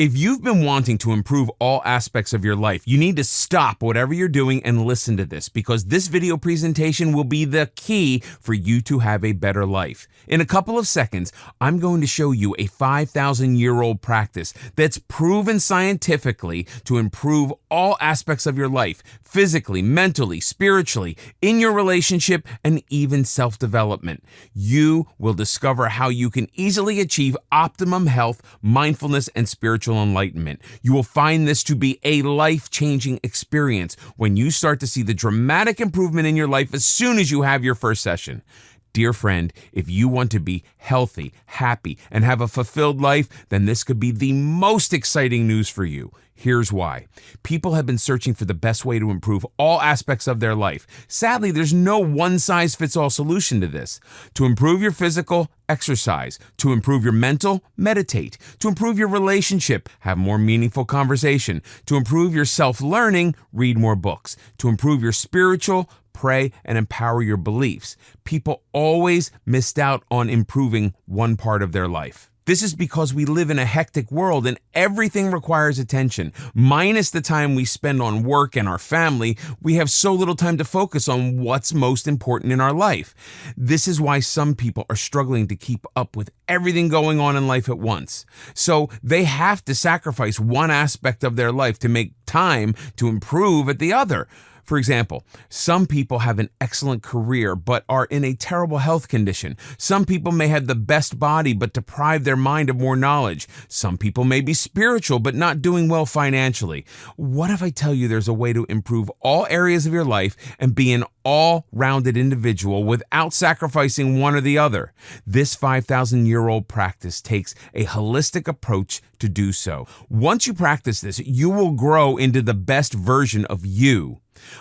If you've been wanting to improve all aspects of your life, you need to stop whatever you're doing and listen to this, because this video presentation will be the key for you to have a better life. In a couple of seconds, I'm going to show you a 5,000-year-old practice that's proven scientifically to improve all aspects of your life, physically, mentally, spiritually, in your relationship, and even self-development. You will discover how you can easily achieve optimum health, mindfulness, and spiritual enlightenment. You will find this to be a life-changing experience when you start to see the dramatic improvement in your life as soon as you have your first session. Dear friend, if you want to be healthy, happy, and have a fulfilled life, then this could be the most exciting news for you. Here's why. People have been searching for the best way to improve all aspects of their life. Sadly, there's no one-size-fits-all solution to this. To improve your physical, exercise. To improve your mental, meditate. To improve your relationship, have more meaningful conversation. To improve your self-learning, read more books. To improve your spiritual, pray, and empower your beliefs. People always missed out on improving one part of their life. This is because we live in a hectic world and everything requires attention. Minus the time we spend on work and our family, we have so little time to focus on what's most important in our life. This is why some people are struggling to keep up with everything going on in life at once. So they have to sacrifice one aspect of their life to make time to improve at the other. For example, some people have an excellent career but are in a terrible health condition. Some people may have the best body but deprive their mind of more knowledge. Some people may be spiritual but not doing well financially. What if I tell you there's a way to improve all areas of your life and be an all-rounded individual without sacrificing one or the other? This 5,000-year-old practice takes a holistic approach to do so. Once you practice this, you will grow into the best version of you.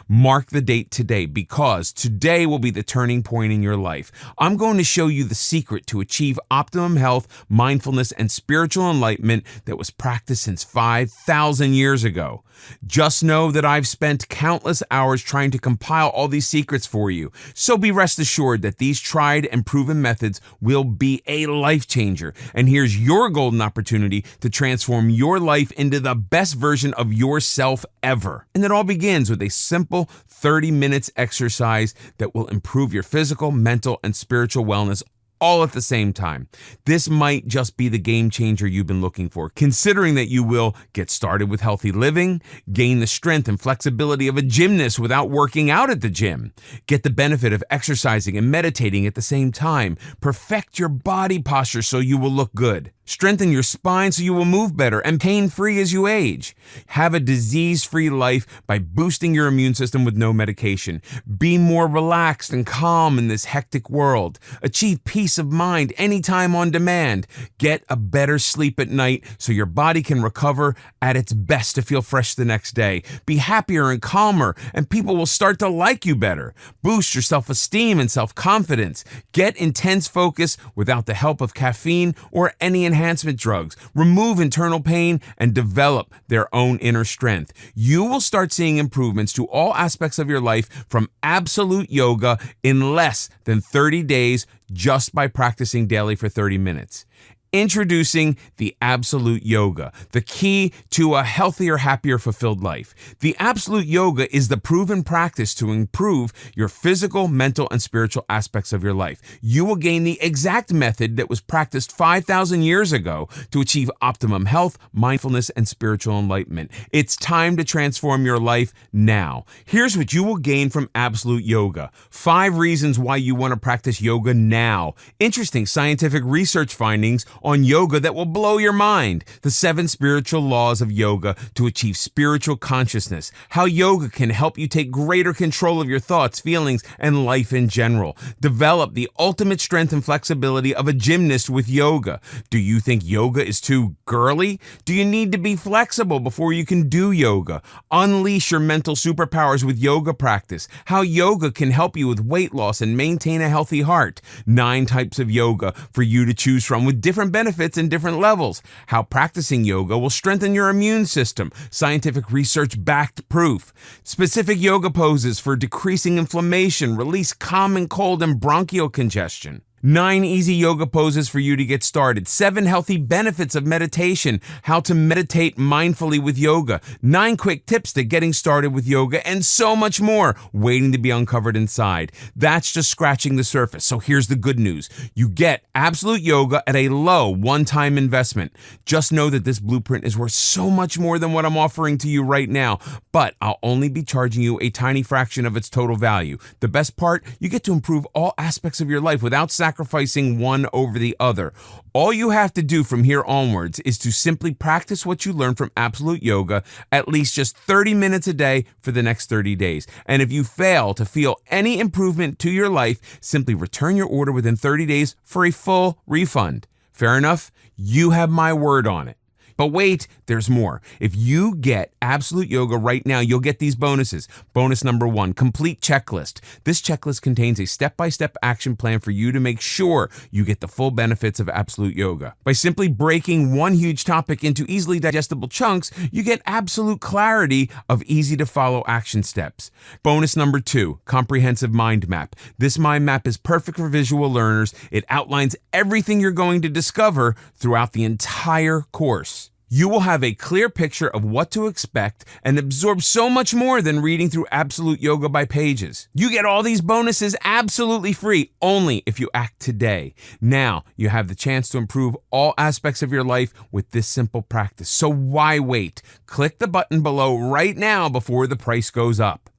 Mark the date today, because today will be the turning point in your life. I'm going to show you the secret to achieve optimum health, mindfulness, and spiritual enlightenment that was practiced since 5,000 years ago. Just know that I've spent countless hours trying to compile all these secrets for you. So be rest assured that these tried and proven methods will be a life changer. And here's your golden opportunity to transform your life into the best version of yourself ever. And it all begins with a simple 30 minutes exercise that will improve your physical, mental, and spiritual wellness all at the same time. This might just be the game changer you've been looking for, considering that you will get started with healthy living, gain the strength and flexibility of a gymnast without working out at the gym, get the benefit of exercising and meditating at the same time, perfect your body posture so you will look good, strengthen your spine so you will move better and pain-free as you age. Have a disease-free life by boosting your immune system with no medication. Be more relaxed and calm in this hectic world. Achieve peace of mind anytime on demand. Get a better sleep at night so your body can recover at its best to feel fresh the next day. Be happier and calmer, and people will start to like you better. Boost your self-esteem and self-confidence. Get intense focus without the help of caffeine or any enhancement drugs. Remove internal pain and develop their own inner strength. You will start seeing improvements to all aspects of your life from absolute yoga in less than 30 days just by practicing daily for 30 minutes. Introducing the Absolute Yoga, the key to a healthier, happier, fulfilled life. The Absolute Yoga is the proven practice to improve your physical, mental, and spiritual aspects of your life. You will gain the exact method that was practiced 5,000 years ago to achieve optimum health, mindfulness, and spiritual enlightenment. It's time to transform your life now. Here's what you will gain from Absolute Yoga. 5 reasons why you want to practice yoga now. Interesting scientific research findings on yoga that will blow your mind. The 7 spiritual laws of yoga to achieve spiritual consciousness. How yoga can help you take greater control of your thoughts, feelings, and life in general. Develop the ultimate strength and flexibility of a gymnast with yoga. Do you think yoga is too girly? Do you need to be flexible before you can do yoga? Unleash your mental superpowers with yoga practice. How yoga can help you with weight loss and maintain a healthy heart. 9 types of yoga for you to choose from with different benefits and different levels. How practicing yoga will strengthen your immune system. Scientific research-backed proof. Specific yoga poses for decreasing inflammation, release common cold and bronchial congestion. 9 easy yoga poses for you to get started, 7 healthy benefits of meditation, how to meditate mindfully with yoga, 9 quick tips to getting started with yoga, and so much more waiting to be uncovered inside. That's just scratching the surface. So here's the good news. You get Absolute Yoga at a low one-time investment. Just know that this blueprint is worth so much more than what I'm offering to you right now, but I'll only be charging you a tiny fraction of its total value. The best part, you get to improve all aspects of your life without sacrificing one over the other. All you have to do from here onwards is to simply practice what you learn from Absolute Yoga at least just 30 minutes a day for the next 30 days. And if you fail to feel any improvement to your life, simply return your order within 30 days for a full refund. Fair enough? You have my word on it. But wait, there's more. If you get Absolute Yoga right now, you'll get these bonuses. Bonus number 1, complete checklist. This checklist contains a step-by-step action plan for you to make sure you get the full benefits of Absolute Yoga. By simply breaking one huge topic into easily digestible chunks, you get absolute clarity of easy-to-follow action steps. Bonus number 2, comprehensive mind map. This mind map is perfect for visual learners. It outlines everything you're going to discover throughout the entire course. You will have a clear picture of what to expect and absorb so much more than reading through Absolute Yoga by pages. You get all these bonuses absolutely free, only if you act today. Now, you have the chance to improve all aspects of your life with this simple practice. So why wait? Click the button below right now before the price goes up.